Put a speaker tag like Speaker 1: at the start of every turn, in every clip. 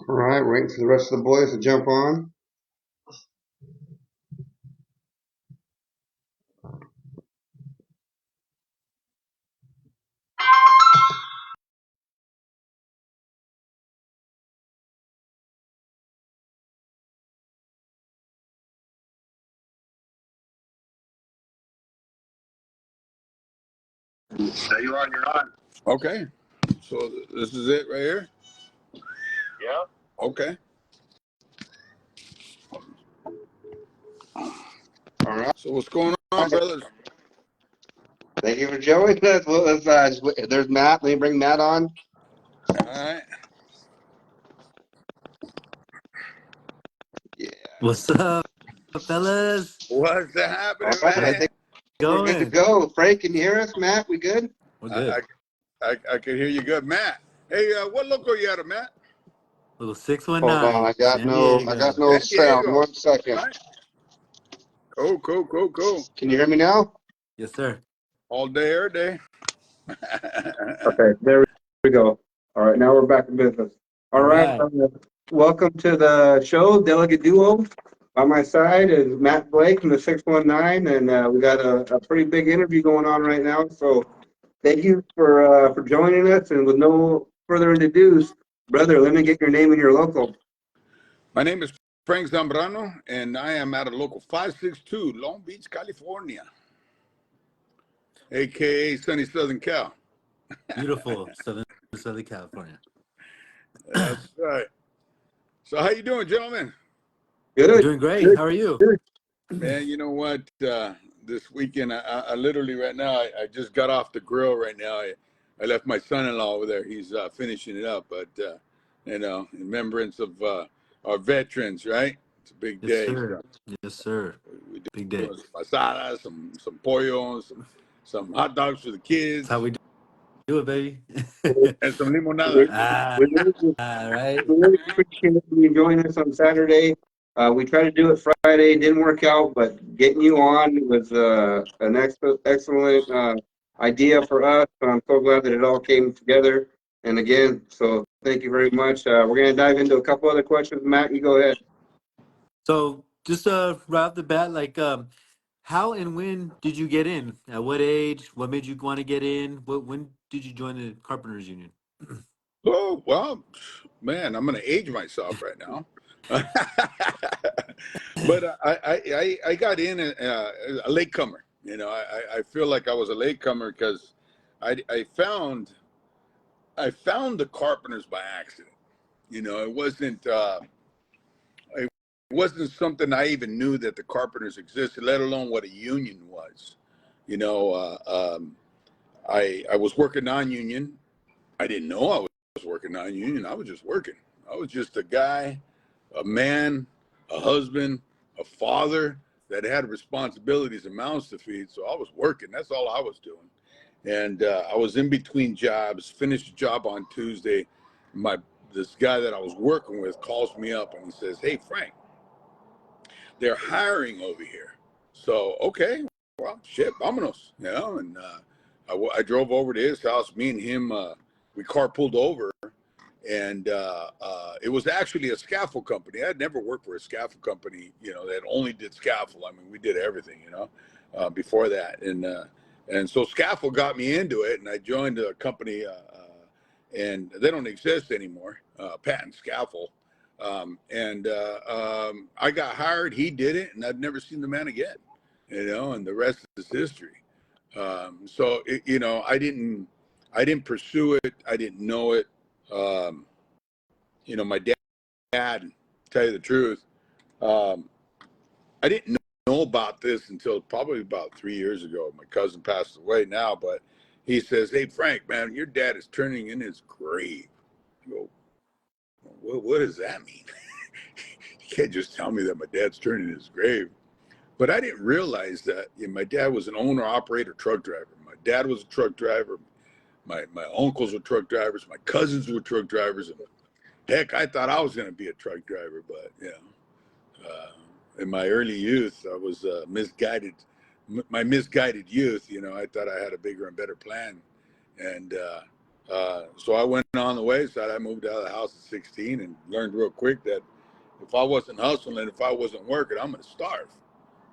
Speaker 1: All right, waiting for the rest of the boys to jump on.
Speaker 2: So you're on.
Speaker 3: Okay. So this is it right here?
Speaker 2: Yeah.
Speaker 3: Okay.
Speaker 1: All right.
Speaker 3: So what's going on, brothers?
Speaker 1: Thank you for joining us. Well, there's Matt. Let me bring Matt on.
Speaker 3: All right.
Speaker 1: Yeah.
Speaker 4: What's up, fellas?
Speaker 3: What's
Speaker 1: All
Speaker 3: happening,
Speaker 1: right, I
Speaker 3: man?
Speaker 1: think we're good to
Speaker 4: Going?
Speaker 1: go. Frank, can you hear us? Matt, we good?
Speaker 4: We're
Speaker 3: I,
Speaker 4: good.
Speaker 3: I can hear you good. Matt. Hey, what local you at, Matt?
Speaker 4: Little
Speaker 1: Hold on,
Speaker 4: 619, San
Speaker 1: I got
Speaker 4: Diego.
Speaker 1: no
Speaker 3: San
Speaker 1: sound.
Speaker 3: Diego.
Speaker 1: 1 second.
Speaker 3: All right. Cool.
Speaker 1: Can you hear me now?
Speaker 4: Yes, sir.
Speaker 3: All day, every day.
Speaker 1: Okay, there we go. All right, now we're back in business. All
Speaker 4: All
Speaker 1: right,
Speaker 4: right.
Speaker 1: welcome to the show, Delegate Duo. On my side is Matt Blake from the 619, and we got a pretty big interview going on right now. So thank you for joining us. And with no further ado, brother, let me get your name and your local.
Speaker 3: My name is Frank Zambrano, and I am at a local 562, Long Beach, California, a.k.a. sunny Southern Cal.
Speaker 4: Beautiful Southern California.
Speaker 3: That's right. So how you doing, gentlemen?
Speaker 4: We're
Speaker 1: Good.
Speaker 4: doing great.
Speaker 1: Good.
Speaker 4: How are you?
Speaker 1: Good.
Speaker 3: Man, you know what? This weekend, I literally right now, I just got off the grill right now. I left my son-in-law over there. He's finishing it up, but in remembrance of our veterans, right? It's a big
Speaker 4: Yes,
Speaker 3: day.
Speaker 4: sir.
Speaker 3: So
Speaker 4: Yes, sir.
Speaker 3: we
Speaker 4: Big
Speaker 3: do
Speaker 4: day.
Speaker 3: some asada, some pollo, some hot dogs for the
Speaker 4: That's
Speaker 3: kids,
Speaker 4: how we do it, baby.
Speaker 3: and some limonada.
Speaker 1: We,
Speaker 4: ah,
Speaker 1: we really,
Speaker 4: right.
Speaker 1: we really appreciate you joining us on Saturday. We tried to do it Friday, didn't work out, but getting you on was an excellent idea for us. And I'm so glad that it all came together. And again, so thank you very much. We're going to dive into a couple other questions. Matt, you go ahead.
Speaker 4: So just right off the bat, like, how and when did you get in? At what age? What made you want to get in? When did you join the Carpenters Union?
Speaker 3: Oh, well, man, I'm going to age myself right now. But I got in a latecomer. I feel like I was a latecomer because I found the Carpenters by accident. It wasn't something I even knew that the Carpenters existed, let alone what a union was. You know, I was working non-union. I didn't know I was working non-union. I was just working. I was just a guy, a man, a husband, a father that had responsibilities and mouths to feed. So I was working. That's all I was doing. And I was in between jobs, finished a job on Tuesday. This guy that I was working with calls me up and he says, "Hey, Frank, they're hiring over here." So, okay, well, shit, vámonos, and I drove over to his house. Me and him, we carpooled over, and it was actually a scaffold company. I'd never worked for a scaffold company, that only did scaffold. I mean, we did everything, before that, and so scaffold got me into it, and I joined a company, and they don't exist anymore, Patent Scaffold. I got hired. He did it, and I've never seen the man again. And the rest is history. I didn't pursue it. I didn't know it. Um, my dad, tell you the truth, um, I didn't know about this until probably about 3 years ago. My cousin passed away now, but he says, "Hey, Frank, man, your dad is turning in his grave." I go, what does that mean? You can't just tell me that my dad's turning in his grave. But I didn't realize that my dad was an owner-operator truck driver. My dad was a truck driver. My uncles were truck drivers. My cousins were truck drivers. And heck, I thought I was going to be a truck driver, but in my early youth, I was misguided. My misguided youth, I thought I had a bigger and better plan, and So I went on the wayside. I moved out of the house at 16 and learned real quick that if I wasn't hustling, if I wasn't working, I'm going to starve.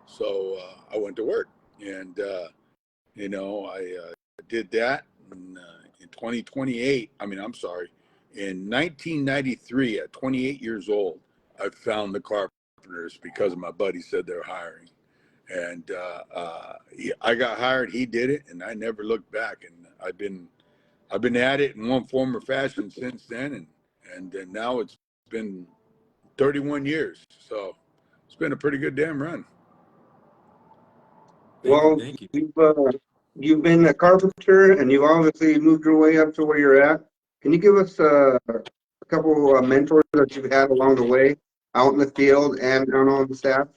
Speaker 3: So I went to work, and I did that in 2028. I'm sorry, in 1993, at 28 years old, I found the Carpenters because my buddy said they're hiring, and I got hired. He did it, and I never looked back. And I've been at it in one form or fashion since then, and now it's been 31 years. So it's been a pretty good damn run.
Speaker 4: Thank you,
Speaker 1: Well,
Speaker 4: thank you.
Speaker 1: you've been a carpenter and you've obviously moved your way up to where you're at. Can you give us a couple mentors that you've had along the way, out in the field and down on the staff?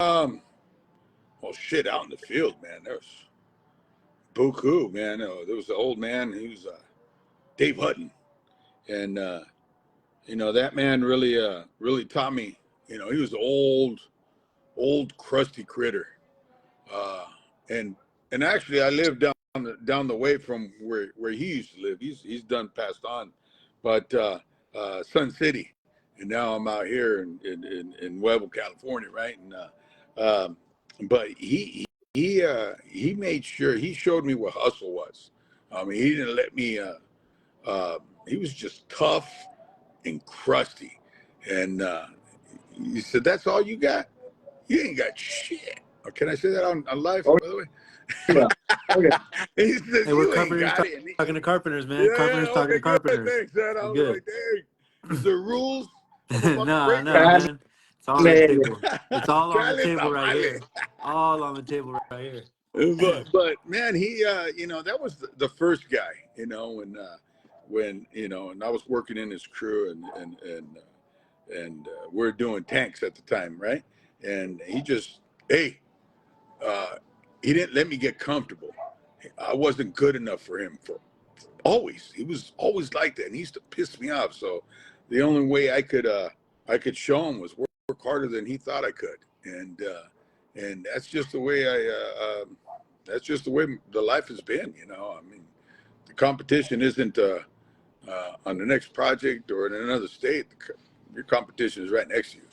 Speaker 3: Um, well, shit, out in the field, man. There's buku, man. There was the old man. He was Dave Hutton, and that man really taught me. He was old crusty critter, uh, and actually, I lived down the way from where he used to live. He's done passed on, but Sun City, and now I'm out here in Huevo, California, right? And but he made sure he showed me what hustle was. He didn't let me. He was just tough and crusty, and he said, "That's all you got? You ain't got shit." Or can I say that on live,
Speaker 1: Oh,
Speaker 3: by the way?
Speaker 1: yeah. Okay.
Speaker 3: He says,
Speaker 4: Hey, we're
Speaker 3: "You ain't
Speaker 4: carpenters
Speaker 3: got it."
Speaker 4: talking to carpenters, man.
Speaker 3: Yeah,
Speaker 4: Carpenters talking
Speaker 3: okay,
Speaker 4: to
Speaker 3: good.
Speaker 4: carpenters.
Speaker 3: Thanks, man. I
Speaker 4: We're
Speaker 3: was
Speaker 4: good.
Speaker 3: like, dang, is there rules? I'm gonna fucking
Speaker 4: No,
Speaker 3: break
Speaker 4: no,
Speaker 3: them.
Speaker 1: Dale,
Speaker 4: man. It's all on the table. It's all on the
Speaker 3: Chale
Speaker 4: table right
Speaker 3: tamale.
Speaker 4: here. All on the table right here.
Speaker 3: But man, he that was the first guy, and I was working in his crew, and we're doing tanks at the time, right? And he just, hey, he didn't let me get comfortable. I wasn't good enough for him for always. He was always like that, and he used to piss me off. So the only way I could show him was work harder than he thought I could, and that's just the way that's just the way the life has been. The competition isn't on the next project or in another state. Your competition is right next to you,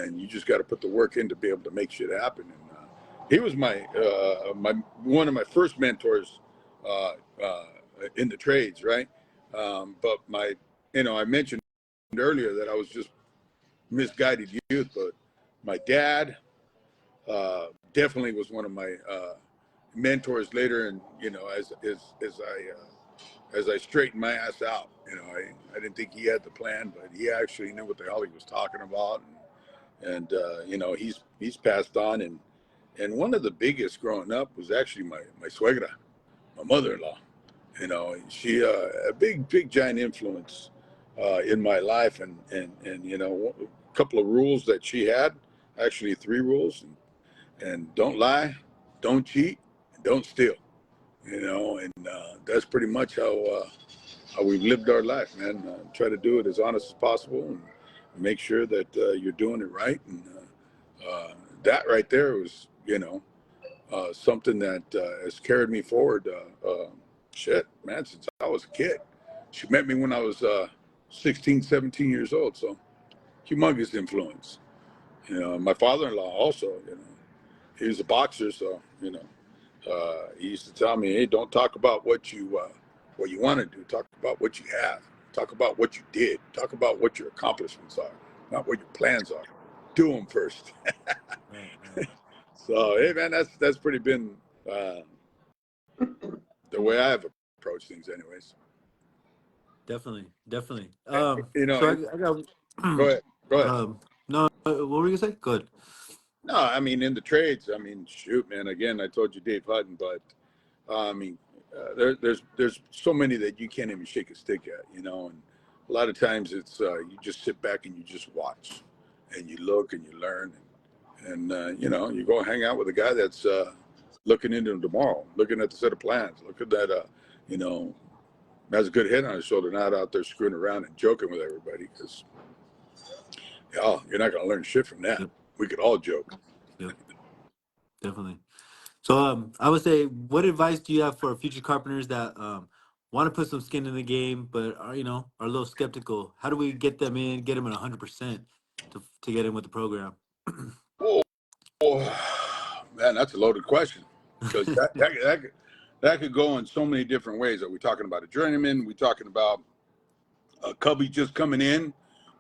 Speaker 3: and you just got to put the work in to be able to make shit happen. And he was my one of my first mentors uh, uh, in the trades, right? But I mentioned earlier that I was just misguided youth, but my dad definitely was one of my mentors later, and as I straightened my ass out, I didn't think he had the plan, but he actually knew what the hell he was talking about, and he's passed on, and one of the biggest growing up was actually my suegra, my mother-in-law. She a big giant influence in my life, and a couple of rules that she had, actually three rules, and don't lie, don't cheat, and don't steal. And that's pretty much how we've lived our life, man. Try to do it as honest as possible, and make sure that you're doing it right, and that right there was something that has carried me forward. Shit, man, since I was a kid. She met me when I was 16, 17 years old. So humongous influence. My father-in-law also, he was a boxer. So, he used to tell me, hey, don't talk about what you want to do. Talk about what you have. Talk about what you did. Talk about what your accomplishments are, not what your plans are. Do them first.
Speaker 4: Right, right.
Speaker 3: So, hey, man, that's pretty been uh, the way I've approached things, anyways.
Speaker 4: Definitely, definitely.
Speaker 3: You know,
Speaker 4: So
Speaker 3: it,
Speaker 4: I got
Speaker 3: go ahead. Go ahead.
Speaker 4: no, what were you gonna say? Good.
Speaker 3: No, I mean in the trades. I mean, shoot, man. Again, I told you Dave Hutton, but there's so many that you can't even shake a stick at, and a lot of times it's you just sit back and you just watch, and you look and you learn, and you go hang out with a guy that's looking into tomorrow, looking at the set of plans, looking at you know, has a good head on his shoulder, not out there screwing around and joking with everybody, because you're not gonna learn shit from that.
Speaker 4: Yep,
Speaker 3: We could all joke.
Speaker 4: yep, definitely. So I would say, what advice do you have for future carpenters that want to put some skin in the game, but are are a little skeptical? How do we get them in, get them at 100% to get in with the program?
Speaker 3: Oh, man, that's a loaded question because that could go in so many different ways. Are we talking about a journeyman? Are we talking about a cubby just coming in,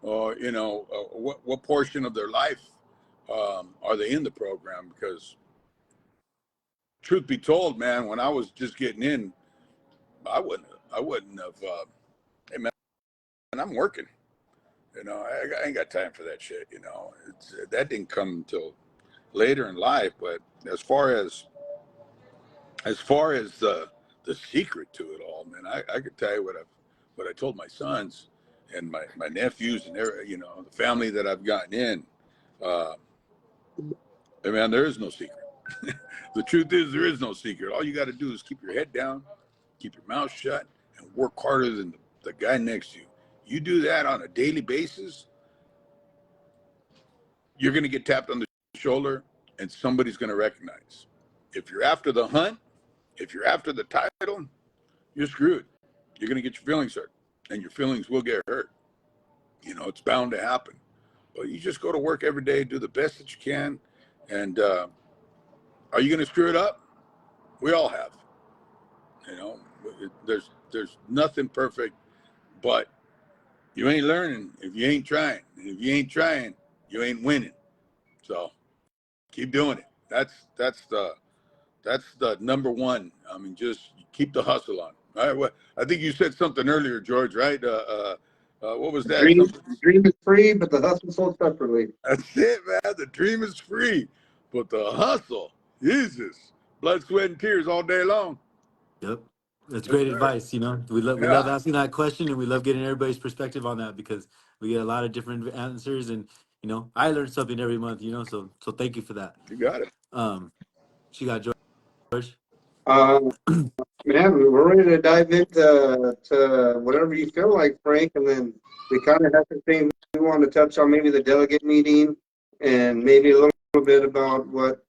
Speaker 3: or what portion of their life are they in the program? Because truth be told, man, when I was just getting in, I wouldn't have. Hey, man, I'm working. I ain't got time for that shit. That didn't come until later in life. But as far as the secret to it all, man, I could tell you what I told my sons and my nephews and the family that I've gotten in. Uh, man, there is no secret. The truth is, there is no secret. All you got to do is keep your head down, keep your mouth shut, and work harder than the guy next to you. You do that on a daily basis, you're going to get tapped on the shoulder, and somebody's going to recognize. If you're after the hunt, if you're after the title, you're screwed. You're going to get your feelings hurt, and your feelings will get hurt. It's bound to happen. But you just go to work every day, do the best that you can, and are you going to screw it up? We all have. There's nothing perfect, but you ain't learning if you ain't trying. And if you ain't trying, you ain't winning. So keep doing it. That's the number one. I mean, just keep the hustle on. All right. Well, I think you said something earlier, George. Right? What was that?
Speaker 1: Dream,
Speaker 3: Something.
Speaker 1: dream is free, but the hustle sold separately.
Speaker 3: That's it, man. The dream is free, but the hustle, Jesus, blood, sweat, and tears all day long.
Speaker 4: Yep. That's
Speaker 3: Yes,
Speaker 4: great
Speaker 3: sir.
Speaker 4: advice. We love
Speaker 3: Yeah,
Speaker 4: asking that question, and we love getting everybody's perspective on that because we get a lot of different answers, and I learn something every month. So thank you for that.
Speaker 3: you got it.
Speaker 4: She got George.
Speaker 1: Uh, Man, we're ready to dive into whatever you feel like, Frank, and then we kind of have the thing we want to touch on, maybe the delegate meeting, and maybe a little bit about what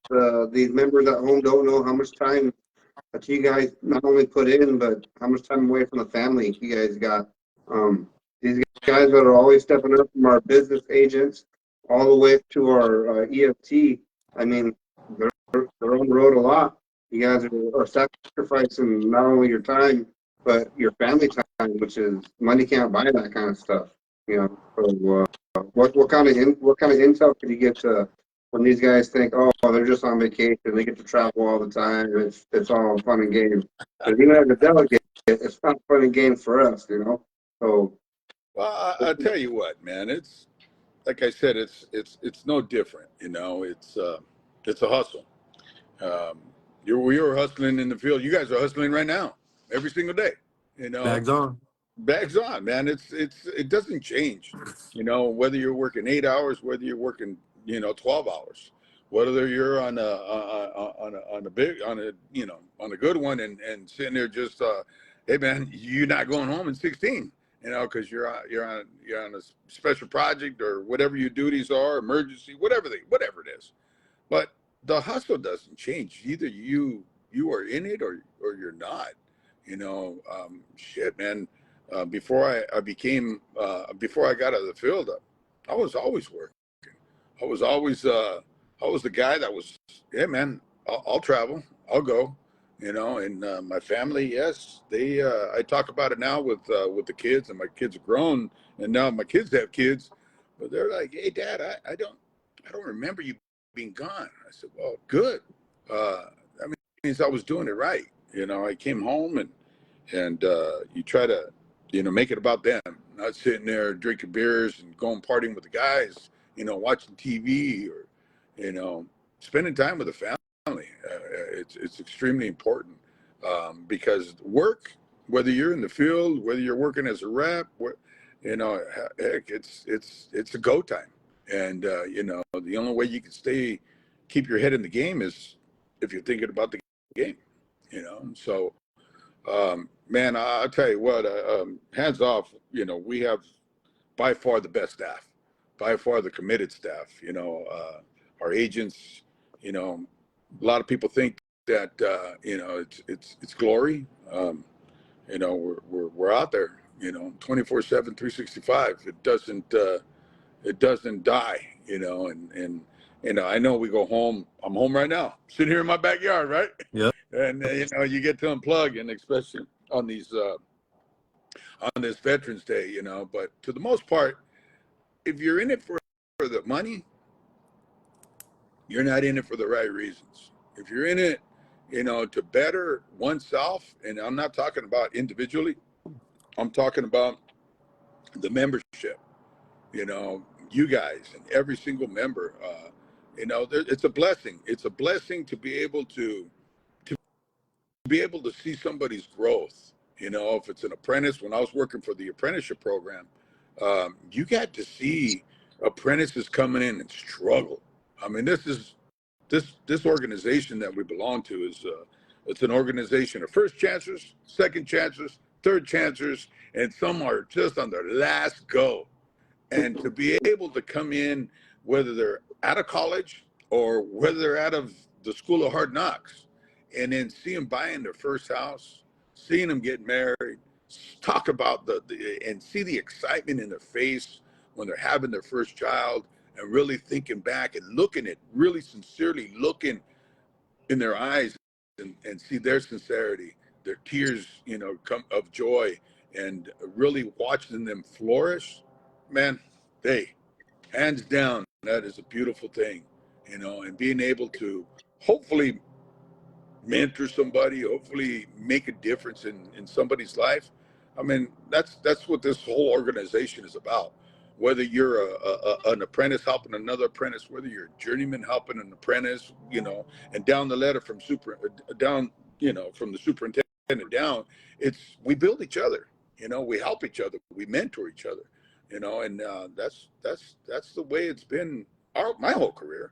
Speaker 1: these members at home don't know, how much time that you guys not only put in, but how much time away from the family you guys got. These guys that are always stepping up from our business agents all the way to our EFT. I mean, they're on the road a lot. You guys are sacrificing not only your time, but your family time, which is money can't buy that kind of stuff. So what kind of intel could you get to when these guys think, oh, they're just on vacation, they get to travel all the time, it's all fun and games. But even as a delegate, it's not fun and games for us. So
Speaker 3: Well, I'll tell you what, man. It's like I said. It's no different. It's a hustle. Um, we are hustling in the field. You guys are hustling right now, every single day.
Speaker 4: Bags on.
Speaker 3: Bags on, man. It doesn't change. Whether you're working 8 hours, whether you're working 12 hours, whether you're on a good one and sitting there just hey man, you're not going home in 16. Because you're on a special project or whatever your duties are, emergency, whatever it is. But the hustle doesn't change. Either you are in it or you're not. Shit, man. Before I got out of the field, I was always working. I was always I was the guy that was, yeah, man. I'll travel. I'll go. And my family, yes, they. I talk about it now with the kids, and my kids are grown, and now my kids have kids, but they're like, "Hey, Dad, I don't remember you being gone." I said, "Well, good. That means I was doing it right." I came home and you try to make it about them, not sitting there drinking beers and going partying with the guys, watching TV or spending time with the family. It's extremely important because work, whether you're in the field, whether you're working as a rep, heck, it's a go time. And the only way you can keep your head in the game is if you're thinking about the game. So man, I'll tell you what, hands off, we have by far the best staff, by far the committed staff, our agents, a lot of people think that, it's glory. you know, we're out there, you know, 24/7, 365. It doesn't die, you know, and you know, I know we go home. I'm home right now, sitting here in my backyard, right?
Speaker 4: Yep.
Speaker 3: And you know, you get to unplug, and especially on these on this Veterans Day, you know. But to the most part, if you're in it for the money, you're not in it for the right reasons. If you're in it, you know, to better oneself, and I'm not talking about individually, I'm talking about the membership, you know, you guys and every single member, you know, it's a blessing. It's a blessing to be able to see somebody's growth. You know, if it's an apprentice, when I was working for the apprenticeship program, you got to see apprentices coming in and struggle. I mean, this organization that we belong to is it's an organization of first chancers, second chancers, third chancers, and some are just on their last go. And to be able to come in, whether they're out of college or whether they're out of the school of hard knocks, and then see them buying their first house, seeing them get married, talk about and see the excitement in their face when they're having their first child, and really thinking back and looking at, really sincerely looking in their eyes, and see their sincerity, their tears, you know, come of joy, and really watching them flourish, man, hey, hands down, that is a beautiful thing, you know, and being able to hopefully mentor somebody, hopefully make a difference in somebody's life. I mean, that's what this whole organization is about. Whether you're an apprentice helping another apprentice, whether you're a journeyman helping an apprentice, you know, and down the ladder from down, you know, from the superintendent down, it's we build each other, you know, we help each other, we mentor each other, you know, and that's the way it's been my whole career.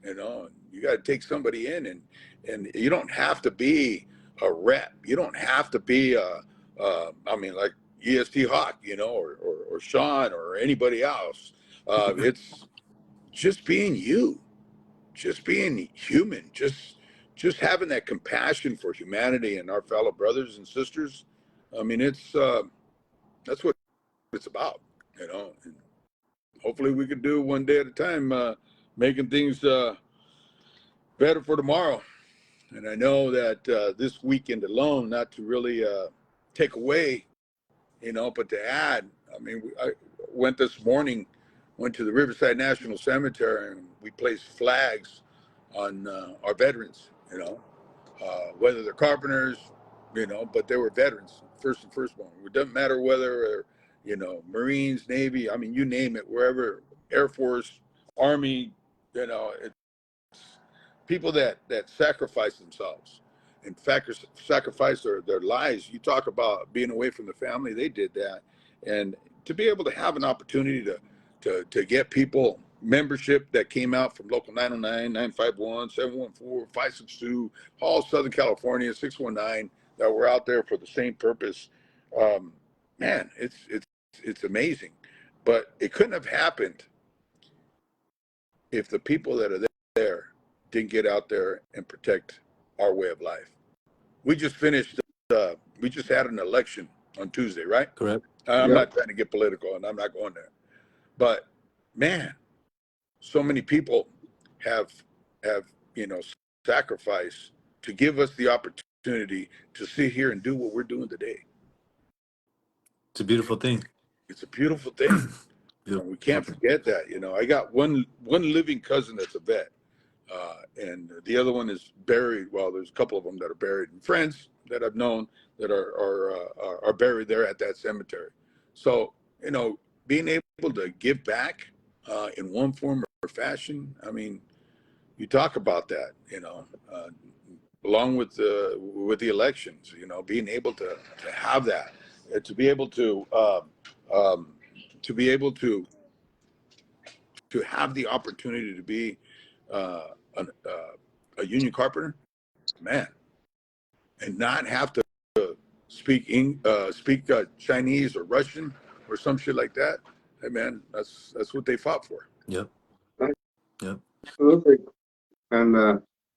Speaker 3: You know, you got to take somebody in, and you don't have to be a rep. You don't have to be I mean, like EST Hawk, you know, or Sean or anybody else. It's just being you, just being human, just having that compassion for humanity and our fellow brothers and sisters. I mean, it's that's what it's about, you know. And hopefully, we can do one day at a time, making things better for tomorrow. And I know that this weekend alone, not to really take away, you know, but to add, I mean, I went this morning, went to the Riverside National Cemetery, and we placed flags on our veterans, you know, whether they're carpenters, you know, but they were veterans, first and firstborn. It doesn't matter whether, you know, Marines, Navy, I mean, you name it, wherever, Air Force, Army, you know, people that sacrifice themselves, in fact, sacrifice their lives. You talk about being away from the family, they did that. And to be able to have an opportunity to get people membership that came out from local 909, 951, 714, 562, all Southern California, 619, that were out there for the same purpose. Man, it's amazing. But it couldn't have happened if the people that are there didn't get out there and protect our way of life. We just finished, we just had an election on Tuesday, right?
Speaker 4: Correct.
Speaker 3: I'm
Speaker 1: Yep.
Speaker 3: not trying to get political, and I'm not going there. But man, so many people have you know, sacrificed to give us the opportunity to sit here and do what we're doing today.
Speaker 4: It's a beautiful thing.
Speaker 3: It's a beautiful thing. You know, we can't forget that. You know, I got one living cousin that's a vet. And the other one is buried. Well, there's a couple of them that are buried, and friends that I've known that are buried there at that cemetery. So, you know, being able to give back in one form or fashion, I mean, you talk about that, you know, along with the elections, you know, being able to have that, to be able to have the opportunity to be a union carpenter, man, and not have to speak Chinese or Russian or some shit like that. Hey, man, that's what they fought for.
Speaker 4: Yep.
Speaker 1: Right.
Speaker 4: Yep.
Speaker 1: Absolutely. And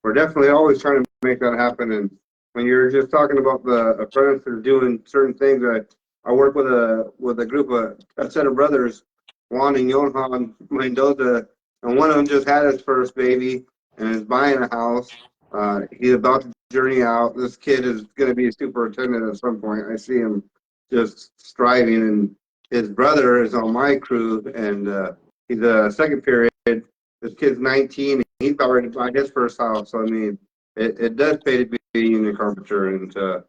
Speaker 1: we're definitely always trying to make that happen. And when you're just talking about the apprentices doing certain things, I work with a group of a set of brothers, Juan and Johan Mendoza, and one of them just had his first baby and is buying a house. He's about to journey out. This kid is going to be a superintendent at some point. I see him just striving, and his brother is on my crew, and he's a second period. This kid's 19, and he's already bought his first house. So I mean, it does pay to be a union carpenter and to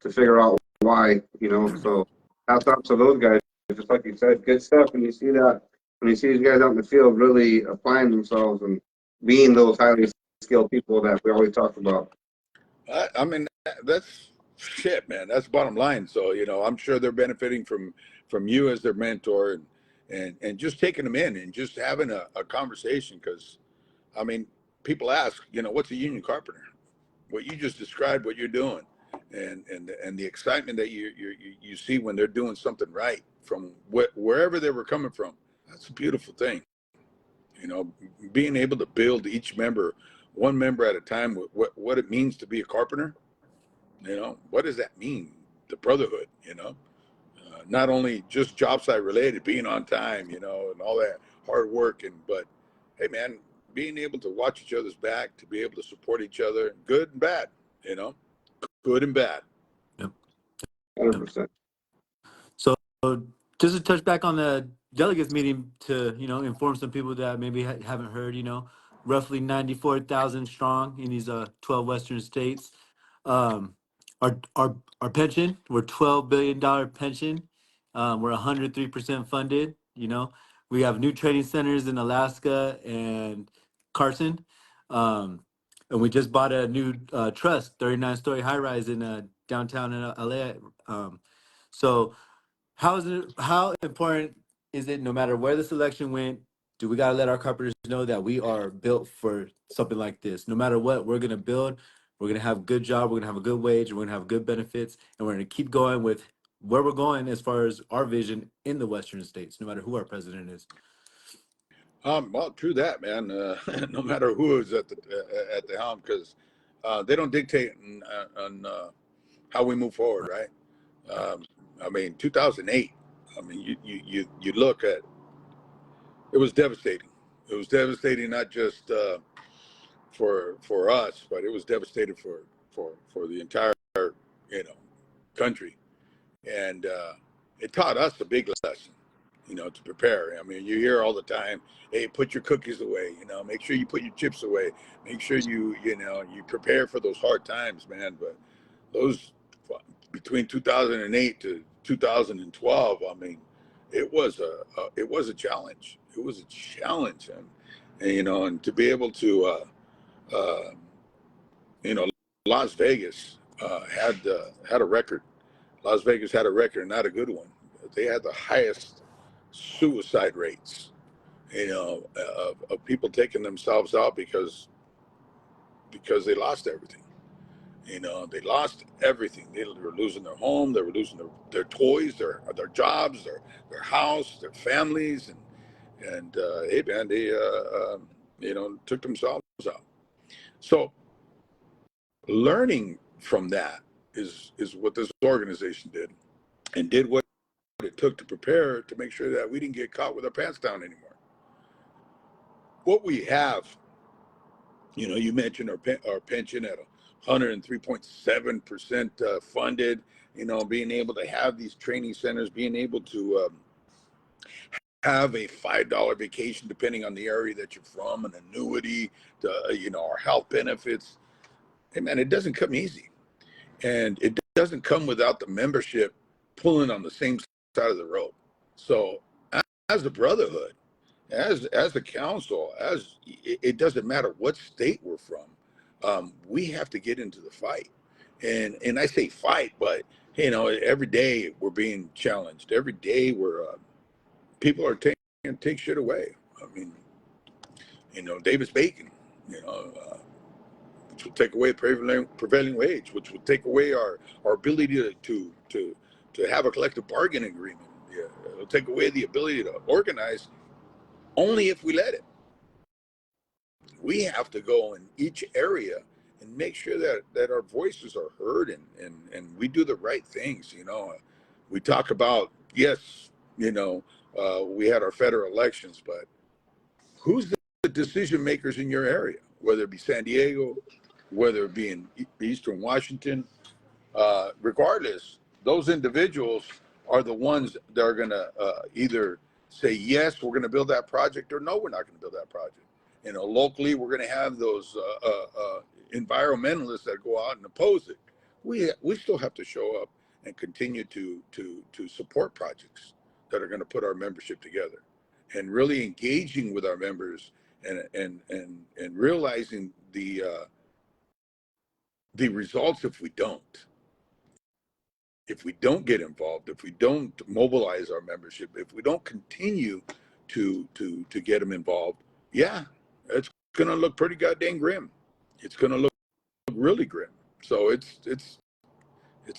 Speaker 1: figure out why, you know. So hats off to those guys. Just like you said, good stuff. When you see that, when you see these guys out in the field really applying themselves and being those highly skilled people that we always talk about.
Speaker 3: I mean, that's shit, man. That's bottom line. So, you know, I'm sure they're benefiting from you as their mentor and just taking them in and just having a conversation. Because, I mean, people ask, you know, what's a union carpenter? What you just described, what you're doing, and the excitement that you see when they're doing something right from wherever they were coming from. That's a beautiful thing. You know, being able to build each member, one member at a time, what it means to be a carpenter. You know, what does that mean? The brotherhood, you know, not only just job site related, being on time, you know, and all that hard work, but hey, man, being able to watch each other's back, to be able to support each other, good and bad, you know, good and bad.
Speaker 4: Yep.
Speaker 1: 100%.
Speaker 4: So just to touch back on the delegates meeting to, inform some people that maybe haven't heard, roughly 94,000 strong in these 12 Western states. Um, our pension, we're $12 billion pension. We're 103% funded. We have new training centers in Alaska and Carson. Um, and we just bought a new trust, 39-story high rise in downtown in LA. So how important is it, no matter where the selection went, do we gotta let our carpenters know that we are built for something like this? No matter what we're gonna build, we're gonna have a good job, we're gonna have a good wage, we're gonna have good benefits, and we're gonna keep going with where we're going as far as our vision in the Western states, no matter who our president is.
Speaker 3: Well, true that, man. No matter who is at the helm, because they don't dictate on how we move forward, right? I mean, 2008. I mean, you look at, it was devastating. It was devastating not just for us, but it was devastating for the entire you know country, and it taught us a big lesson. To prepare. I mean, you hear all the time, hey, put your cookies away, make sure you put your chips away, make sure you prepare for those hard times, man. But those between 2008 to 2012, I mean, it was a challenge. It was a challenge, and to be able to, uh, you know, Las Vegas had a record. Las Vegas had a record, not a good one. They had the highest suicide rates, of people taking themselves out because they lost everything. They lost everything. They were losing their home. They were losing their toys, their jobs, their house, their families, and hey, man, they took themselves out. So learning from that is what this organization did, and did what it took to prepare to make sure that we didn't get caught with our pants down anymore. What we have, you mentioned our pension at 103.7% funded, being able to have these training centers, being able to have a $5 vacation depending on the area that you're from, an annuity, to, our health benefits. Hey, man, it doesn't come easy. And it doesn't come without the membership pulling on the same side of the road. So as the Brotherhood, as the council, it doesn't matter what state we're from, we have to get into the fight. And I say fight, but every day we're being challenged. Every day people are take shit away. I mean, Davis Bacon, which will take away the prevailing wage, which will take away our ability to have a collective bargaining agreement. Yeah, it'll take away the ability to organize only if we let it. We have to go in each area and make sure that our voices are heard, and we do the right things. We talk about, yes, we had our federal elections, but who's the decision makers in your area, whether it be San Diego, whether it be in Eastern Washington, regardless, those individuals are the ones that are going to either say, yes, we're going to build that project, or no, we're not going to build that project. Locally, we're going to have those environmentalists that go out and oppose it. We still have to show up and continue to support projects that are going to put our membership together, and really engaging with our members, and realizing the results if we don't get involved, if we don't mobilize our membership, if we don't continue to get them involved, yeah, it's going to look pretty goddamn grim. It's going to look really grim. So it's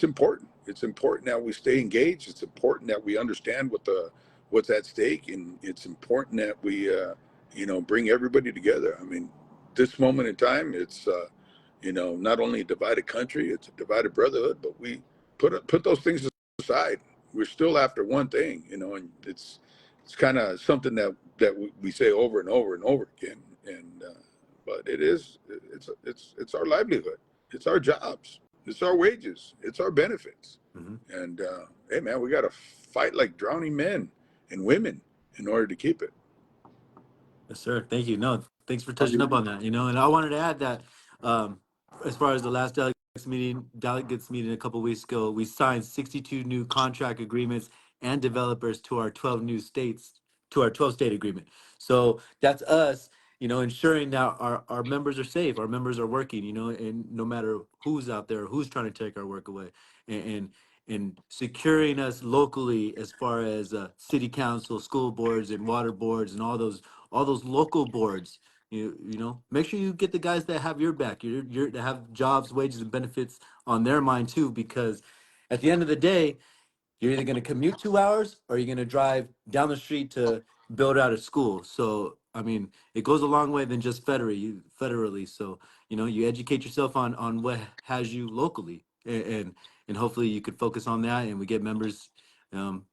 Speaker 3: important. It's important that we stay engaged. It's important that we understand what's at stake, and it's important that we bring everybody together. I mean, this moment in time, it's not only a divided country, it's a divided brotherhood, but we put those things aside. We're still after one thing, and it's kind of something that we say over and over and over again. And but it's our livelihood, it's our jobs, it's our wages, it's our benefits. And hey, man, we got to fight like drowning men and women in order to keep it.
Speaker 4: Yes, sir. Thank you. No, thanks for touching up on that. And I wanted to add that um, as far as the last delegates meeting a couple weeks ago, we signed 62 new contract agreements and developers to our 12 new states, to our 12 state agreement. So that's us, ensuring that our members are safe, our members are working, and no matter who's out there, who's trying to take our work away, and and securing us locally as far as city council, school boards, and water boards, and all those local boards. Make sure you get the guys that have your back, that have jobs, wages, and benefits on their mind too, because at the end of the day, you're either going to commute 2 hours or you're going to drive down the street to build out a school. So, I mean, it goes a long way than just federally. So, you educate yourself on what has you locally, and hopefully you could focus on that, and we get members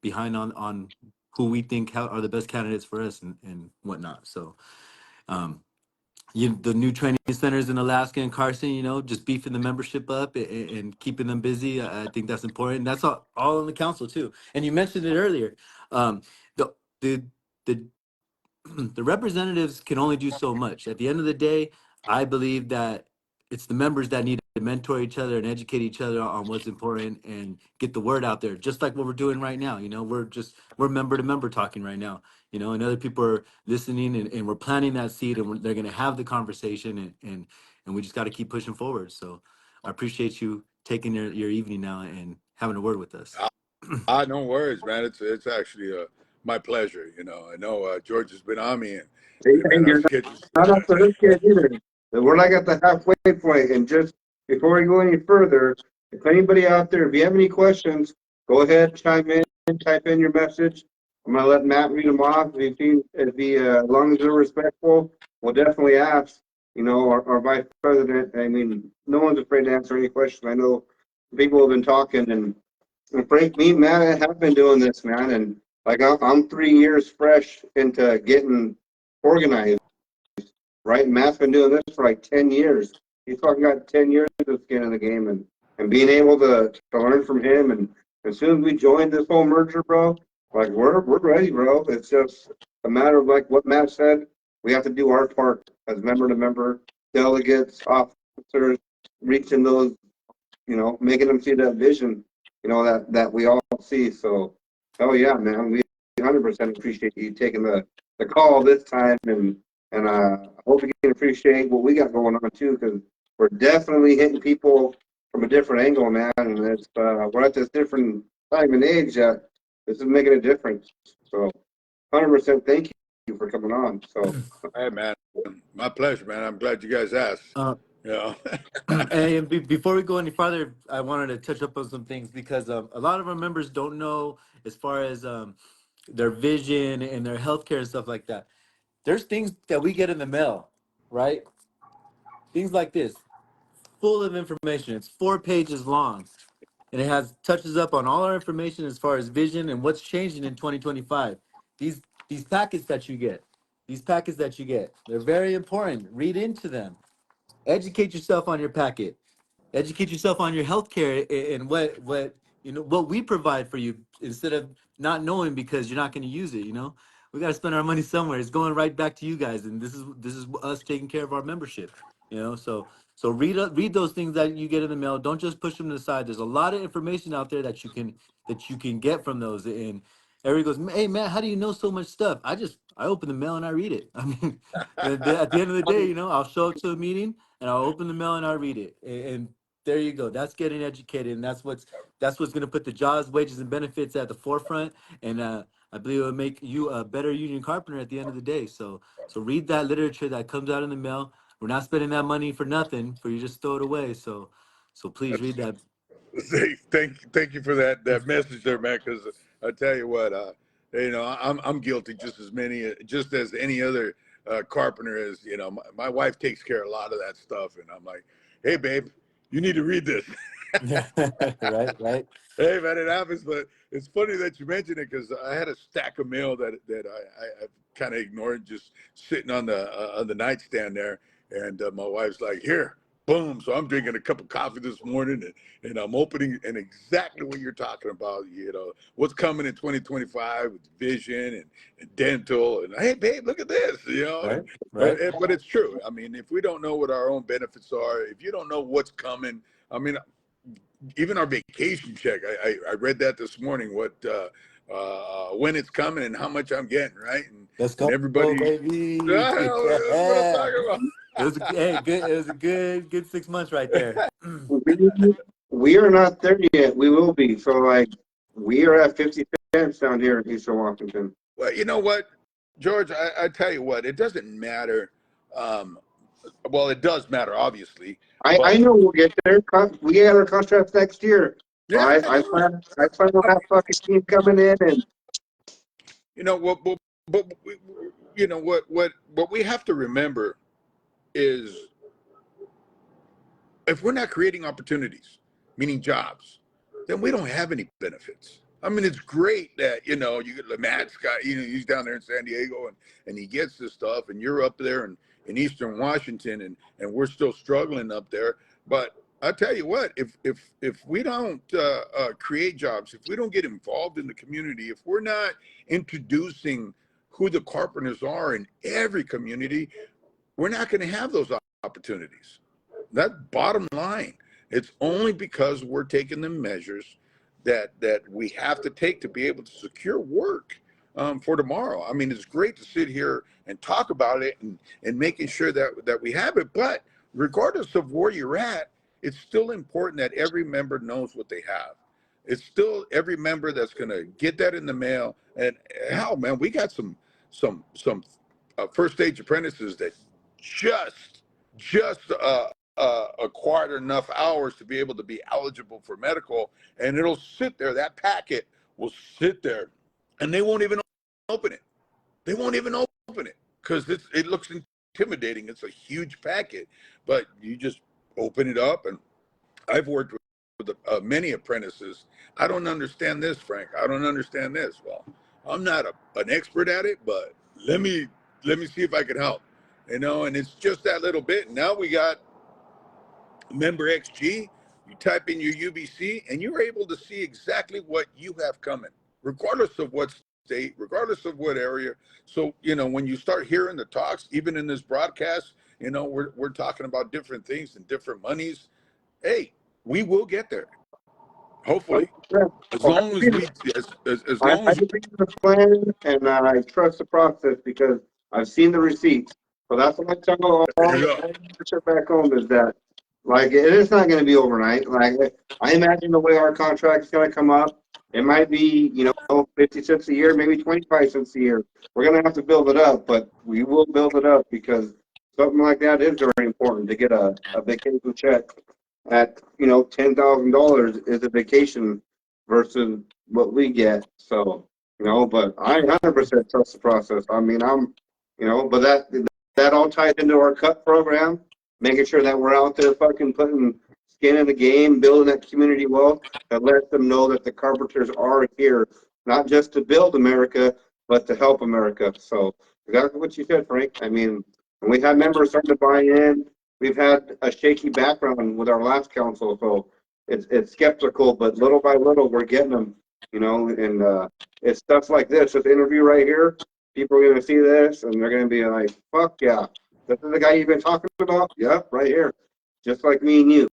Speaker 4: behind on who we think are the best candidates for us, and whatnot. So, um, the new training centers in Alaska and Carson, just beefing the membership up, and keeping them busy. I think that's important. That's all on the council too. And you mentioned it earlier. The the the the representatives can only do so much. At the end of the day, I believe that it's the members that need to mentor each other and educate each other on what's important and get the word out there, just like what we're doing right now. We're member to member talking right now, and other people are listening, and we're planting that seed, and they're going to have the conversation, and we just got to keep pushing forward. So I appreciate you taking your evening now and having a word with us.
Speaker 3: No worries, man. It's actually my pleasure. I know George has been on me, and
Speaker 1: Hey,
Speaker 3: hey, man, our
Speaker 1: you're
Speaker 3: schedules.
Speaker 1: not up to this yet either. We're like at the halfway point, and just before we go any further, if anybody out there, if you have any questions, go ahead, chime in, type in your message. I'm gonna let Matt read them off. As long as they're respectful, we'll definitely ask. Our vice president. I mean, no one's afraid to answer any questions. I know people have been talking, and Frank, me, and Matt, have been doing this, man, and like I'm 3 years fresh into getting organized. Right? Matt's been doing this for like 10 years. He's fucking got 10 years of skin in the game, and being able to learn from him. And as soon as we joined this whole merger, bro, like we're ready, bro. It's just a matter of like what Matt said. We have to do our part as member to member, delegates, officers, reaching those, making them see that vision, that we all see. So, oh yeah, man, we 100% appreciate you taking the call this time, and I hope you can appreciate what we got going on too, because we're definitely hitting people from a different angle, man. And we're at this different time and age that this is making a difference. So, 100% thank you for coming on. So,
Speaker 3: Hey, man, my pleasure, man. I'm glad you guys asked.
Speaker 4: Uh,
Speaker 3: You know,
Speaker 4: and before we go any farther, I wanted to touch up on some things, because a lot of our members don't know as far as their vision and their healthcare and stuff like that. There's things that we get in the mail, right? Things like this. full of information. It's 4 pages long, and it has touches up on all our information as far as vision and what's changing in 2025. These these packets that you get, they're very important. Read into them. Educate yourself on your packet. Educate yourself on your healthcare and what what we provide for you instead of not knowing because you're not going to use it. We got to spend our money somewhere. It's going right back to you guys, and this is us taking care of our membership. So read those things that you get in the mail. Don't just push them to the side. There's a lot of information out there that you can get from those. And Eric goes, hey man, how do you know so much stuff? I open the mail and I read it. I mean, at the end of the day, I'll show up to a meeting and I'll open the mail and I'll read it. And there you go. That's getting educated, and that's what's going to put the jobs, wages, and benefits at the forefront. And I believe it will make you a better union carpenter at the end of the day. So read that literature that comes out in the mail. We're not spending that money for nothing. For you just throw it away. So please read that.
Speaker 3: Thank you for that message there, man. Because I tell you what, I'm guilty just as any other carpenter is. My wife takes care of a lot of that stuff, and I'm like, hey, babe, you need to read this.
Speaker 4: Right.
Speaker 3: Hey, man, it happens, but it's funny that you mentioned it because I had a stack of mail that I kind of ignored, just sitting on the nightstand there, and my wife's like, here, boom. So I'm drinking a cup of coffee this morning, and I'm opening, and exactly what you're talking about, what's coming in 2025 with vision and dental, and hey, babe, look at this,
Speaker 4: Right.
Speaker 3: But it's true. I mean, if we don't know what our own benefits are, if you don't know what's coming, I mean, even our vacation check, I read that this morning, when it's coming and how much I'm getting, right?
Speaker 4: Let's
Speaker 3: And
Speaker 4: go,
Speaker 3: everybody,
Speaker 4: baby.
Speaker 3: that's what I'm talking about.
Speaker 4: It was a good 6 months right there.
Speaker 1: We are not there yet. We will be. So like, we are at 50 cents down here in Eastern Washington.
Speaker 3: Well, you know what, George, I tell you what, it doesn't matter. Well, it does matter, obviously.
Speaker 1: I know we'll get there. We got our contracts next year.
Speaker 3: Yeah,
Speaker 1: I plan on that fucking team coming in and
Speaker 3: but what we have to remember is if we're not creating opportunities, meaning jobs, then we don't have any benefits. I mean, it's great that, you get Matt's got, he's down there in San Diego and he gets this stuff, and you're up there in Eastern Washington and we're still struggling up there. But I tell you what, if we don't create jobs, if we don't get involved in the community, if we're not introducing who the carpenters are in every community, we're not going to have those opportunities. That's bottom line. It's only because we're taking the measures that we have to take to be able to secure work for tomorrow. I mean, it's great to sit here and talk about it and making sure that we have it. But regardless of where you're at, it's still important that every member knows what they have. It's still every member that's going to get that in the mail. And hell, man, we got some first stage apprentices that just acquired enough hours to be able to be eligible for medical, and it'll sit there. That packet will sit there, and they won't even open it. They won't even open it because it looks intimidating. It's a huge packet, but you just open it up. And I've worked with many apprentices. I don't understand this, Frank. I don't understand this. Well, I'm not an expert at it, but let me see if I can help. And it's just that little bit. Now we got member XG. You type in your UBC, and you're able to see exactly what you have coming, regardless of what state, regardless of what area. So, when you start hearing the talks, even in this broadcast, we're talking about different things and different monies. Hey, we will get there. Hopefully, as long as we, as long
Speaker 1: I
Speaker 3: as
Speaker 1: believe in the plan and I trust the process because I've seen the receipts. So that's what I tell all
Speaker 3: there you
Speaker 1: the
Speaker 3: go.
Speaker 1: leadership back home is that, like, it is not going to be overnight. Like, I imagine the way our contract is going to come up, it might be, 50 cents a year, maybe 25 cents a year. We're going to have to build it up, but we will build it up because something like that is very important to get a vacation check at, $10,000 is a vacation versus what we get. So, but I 100% trust the process. I mean, but that all ties into our cut program. making sure that we're out there fucking putting skin in the game, building that community wealth that lets them know that the Carpenters are here, not just to build America, but to help America. So exactly what you said, Frank. I mean, and we had members starting to buy in. We've had a shaky background with our last council, so it's skeptical, but little by little we're getting them, you know, and it's stuff like this interview right here. People are going to see this and they're going to be like, fuck yeah. This is the guy you've been talking about? Yep, right here. Just like me and you.